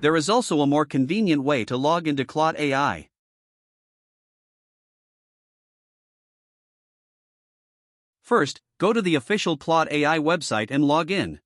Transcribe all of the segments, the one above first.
There is also a more convenient way to log into Claude AI. First, go to the official Claude AI website and log in.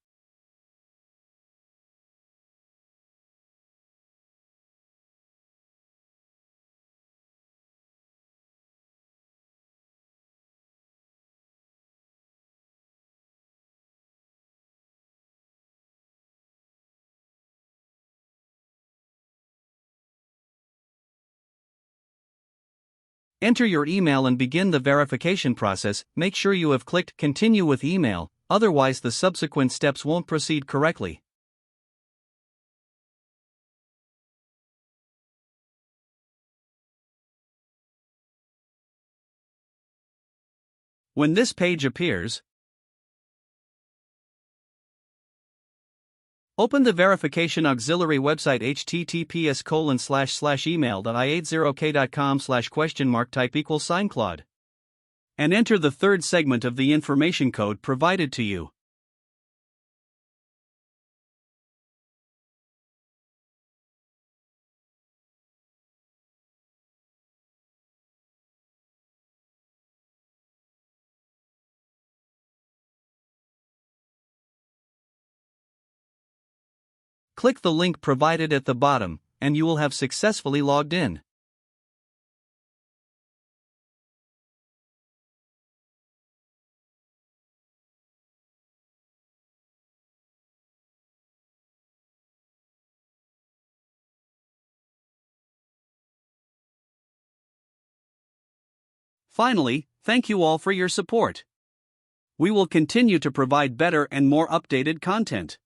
Enter your email and begin the verification process. Make sure you have clicked Continue with email, otherwise the subsequent steps won't proceed correctly. When this page appears, open the verification auxiliary website https://email.i80k.com/? Type =Claude. And enter the third segment of the information code provided to you. Click the link provided at the bottom, and you will have successfully logged in. Finally, thank you all for your support. We will continue to provide better and more updated content.